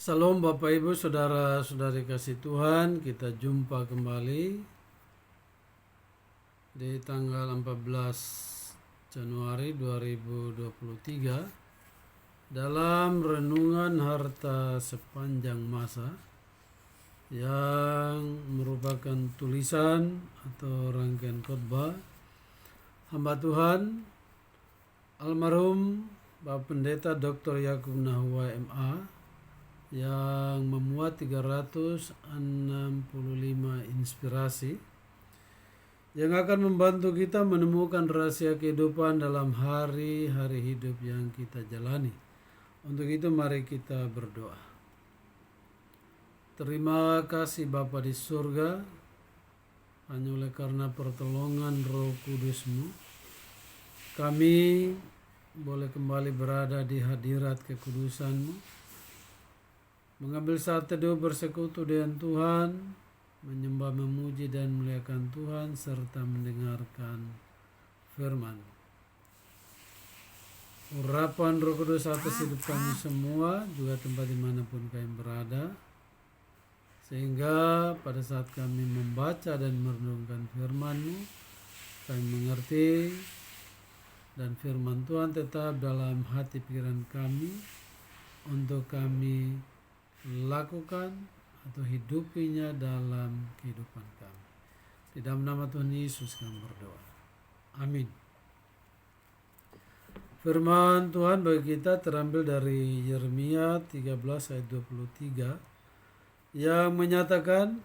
Salam Bapak Ibu Saudara-saudari kasih Tuhan, kita jumpa kembali di tanggal 14 Januari 2023 dalam renungan harta sepanjang masa yang merupakan tulisan atau rangkaian khotbah hamba Tuhan almarhum Bapak Pendeta Dr. Yakub Nahua MA yang memuat 365 inspirasi yang akan membantu kita menemukan rahasia kehidupan dalam hari-hari hidup yang kita jalani. Untuk itu mari kita berdoa. Terima kasih Bapa di surga, hanya oleh karena pertolongan Roh Kudus-Mu kami boleh kembali berada di hadirat kekudusan-Mu, mengambil saat teduh bersekutu dengan Tuhan, menyembah, memuji dan memuliakan Tuhan, serta mendengarkan firman. Urapan Roh Kudus atas hidup kami semua, juga tempat dimanapun kami berada, sehingga pada saat kami membaca dan merenungkan firman-Mu, kami mengerti dan firman Tuhan tetap dalam hati pikiran kami untuk kami lakukan atau hidupinya dalam kehidupan kami. Di dalam nama Tuhan Yesus kami berdoa. Amin. Firman Tuhan bagi kita terambil dari Yeremia 13 ayat 23 yang menyatakan,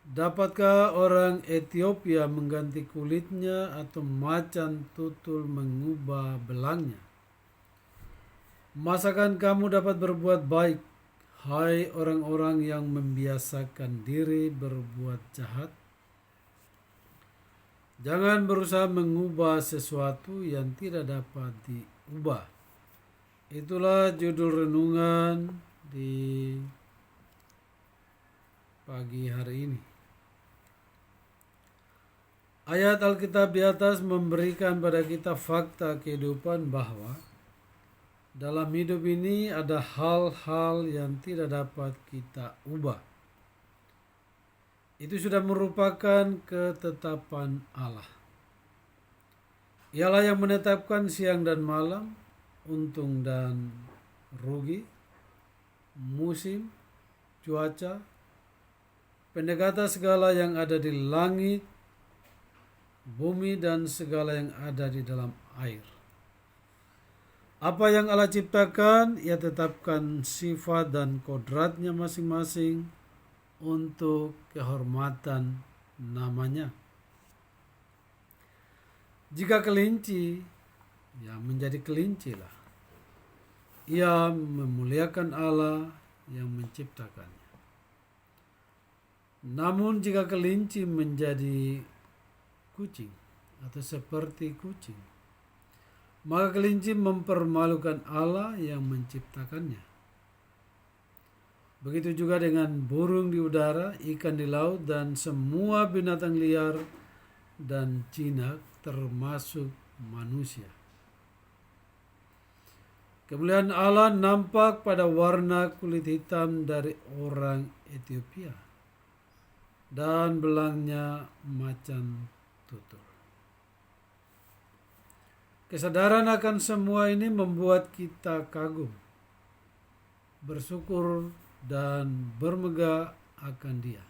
dapatkah orang Ethiopia mengganti kulitnya atau macan tutul mengubah belangnya? Masakan kamu dapat berbuat baik, hai orang-orang yang membiasakan diri berbuat jahat? Jangan berusaha mengubah sesuatu yang tidak dapat diubah. Itulah judul renungan di pagi hari ini. Ayat Alkitab di atas memberikan pada kita fakta kehidupan bahwa dalam hidup ini ada hal-hal yang tidak dapat kita ubah. Itu sudah merupakan ketetapan Allah. Ialah yang menetapkan siang dan malam, untung dan rugi, musim, cuaca, pendekatan segala yang ada di langit, bumi, dan segala yang ada di dalam air. Apa yang Allah ciptakan, Ia tetapkan sifat dan kodratnya masing-masing untuk kehormatan namanya. Jika kelinci, ya menjadi kelincilah. Ia memuliakan Allah yang menciptakannya. Namun jika kelinci menjadi kucing atau seperti kucing, maka kelinci mempermalukan Allah yang menciptakannya. Begitu juga dengan burung di udara, ikan di laut, dan semua binatang liar dan jinak termasuk manusia. Kemuliaan Allah nampak pada warna kulit hitam dari orang Ethiopia dan belangnya macan tutul. Kesadaran akan semua ini membuat kita kagum, bersyukur, dan bermegah akan Dia.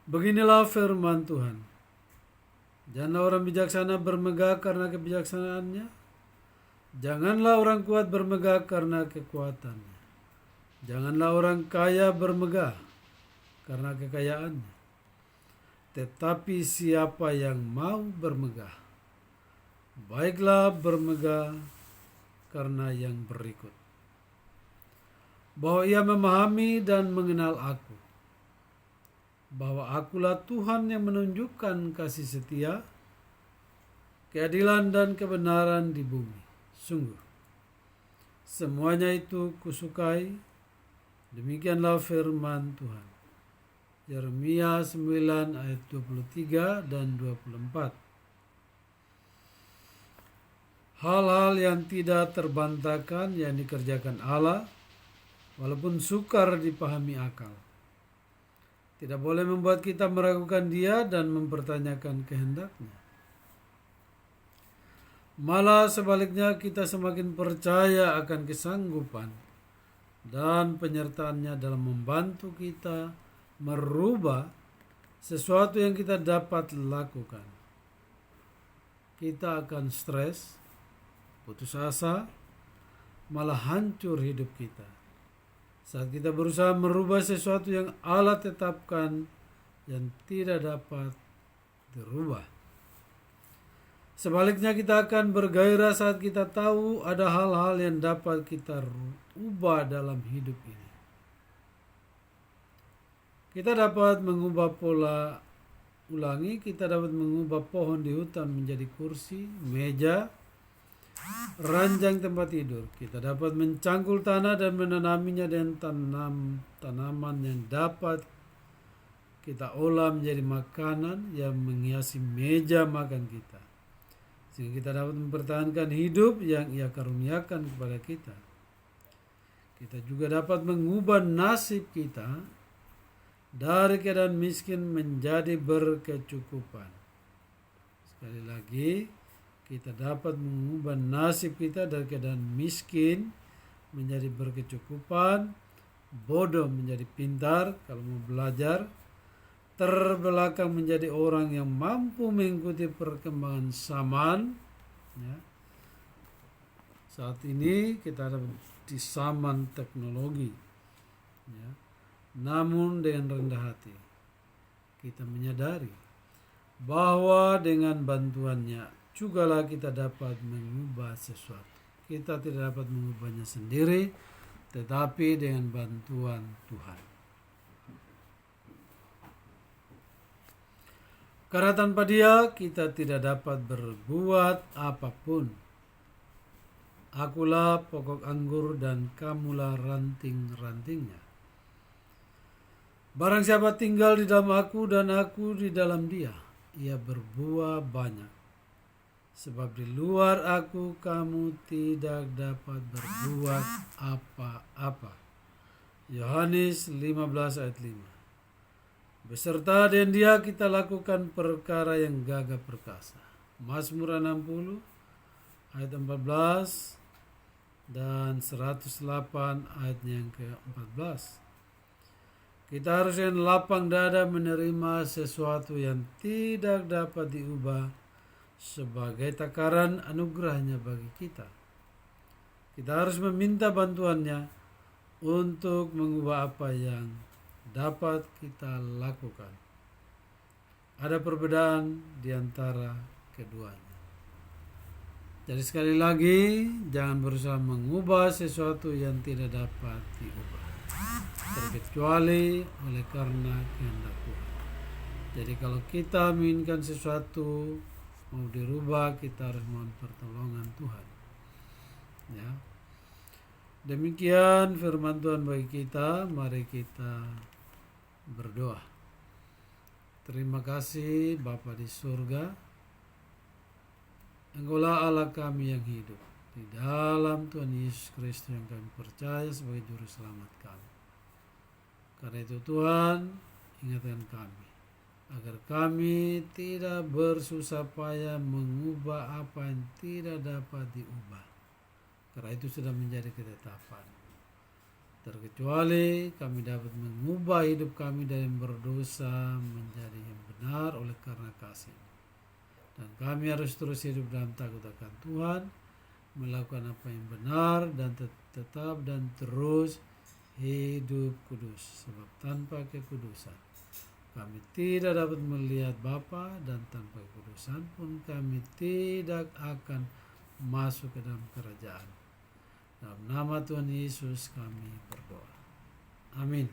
Beginilah firman Tuhan. Janganlah orang bijaksana bermegah karena kebijaksanaannya. Janganlah orang kuat bermegah karena kekuatannya. Janganlah orang kaya bermegah karena kekayaannya. Tetapi siapa yang mau bermegah, baiklah bermegah karena yang berikut, bahwa ia memahami dan mengenal aku, bahwa akulah Tuhan yang menunjukkan kasih setia, keadilan dan kebenaran di bumi. Sungguh, semuanya itu kusukai. Demikianlah firman Tuhan. Yeremia 9 ayat 23 dan 24. hal-hal yang tidak terbantahkan yang dikerjakan Allah, walaupun sukar dipahami akal. Tidak boleh membuat kita meragukan Dia dan mempertanyakan kehendaknya. Malah sebaliknya kita semakin percaya akan kesanggupan dan penyertaannya dalam membantu kita merubah sesuatu yang kita dapat lakukan. Kita akan stres, putus asa, malah hancur hidup kita saat kita berusaha merubah sesuatu yang Allah tetapkan yang tidak dapat dirubah. Sebaliknya kita akan bergairah saat kita tahu ada hal-hal yang dapat kita ubah dalam hidup ini. Kita dapat mengubah pola ulangi, kita dapat mengubah pohon di hutan menjadi kursi, meja, ranjang tempat tidur. Kita dapat mencangkul tanah dan menanaminya dengan tanaman yang dapat kita olah menjadi makanan yang menghiasi meja makan kita. Sehingga kita dapat mempertahankan hidup yang Ia karuniakan kepada kita. Kita juga dapat mengubah nasib kita dari keadaan miskin menjadi berkecukupan. Sekali lagi, kita dapat mengubah nasib kita dari keadaan miskin menjadi berkecukupan, bodoh menjadi pintar kalau mau belajar, terbelakang menjadi orang yang mampu mengikuti perkembangan zaman. Ya. Saat ini kita ada di zaman teknologi, ya. Namun dengan rendah hati kita menyadari bahwa dengan bantuannya jugalah kita dapat mengubah sesuatu. Kita tidak dapat mengubahnya sendiri, tetapi dengan bantuan Tuhan. Karena tanpa Dia kita tidak dapat berbuat apapun. Akulah pokok anggur dan kamulah ranting-rantingnya. Barang siapa tinggal di dalam aku dan aku di dalam dia, ia berbuah banyak. Sebab di luar aku kamu tidak dapat berbuat apa-apa. Yohanes 15 ayat 5. Beserta dengan Dia kita lakukan perkara yang gagah perkasa. Mazmur 60 ayat 14 dan 108 ayat yang ke-14. Kita harus dengan lapang dada menerima sesuatu yang tidak dapat diubah sebagai takaran anugerahnya bagi kita. Kita harus meminta bantuannya untuk mengubah apa yang dapat kita lakukan. Ada perbedaan di antara keduanya. Jadi sekali lagi, jangan berusaha mengubah sesuatu yang tidak dapat diubah, terkecuali oleh karena kehendak Tuhan. Jadi kalau kita menginginkan sesuatu mau dirubah, kita harus mohon pertolongan Tuhan. Ya. Demikian firman Tuhan bagi kita. Mari kita berdoa. Terima kasih Bapa di surga. Engkaulah Allah kami yang hidup. Di dalam Tuhan Yesus Kristus yang kami percaya sebagai juru selamat kami. Karena itu Tuhan, ingatkan kami agar kami tidak bersusah payah mengubah apa yang tidak dapat diubah. Karena itu sudah menjadi ketetapan. Terkecuali kami dapat mengubah hidup kami dari yang berdosa menjadi yang benar oleh karena kasih. Dan kami harus terus hidup dalam takut akan Tuhan, melakukan apa yang benar dan tetap dan terus hidup kudus. Sebab tanpa kekudusan kami tidak dapat melihat Bapa, dan tanpa kekudusan pun kami tidak akan masuk ke dalam kerajaan. Dalam nama Tuhan Yesus kami berdoa. Amin.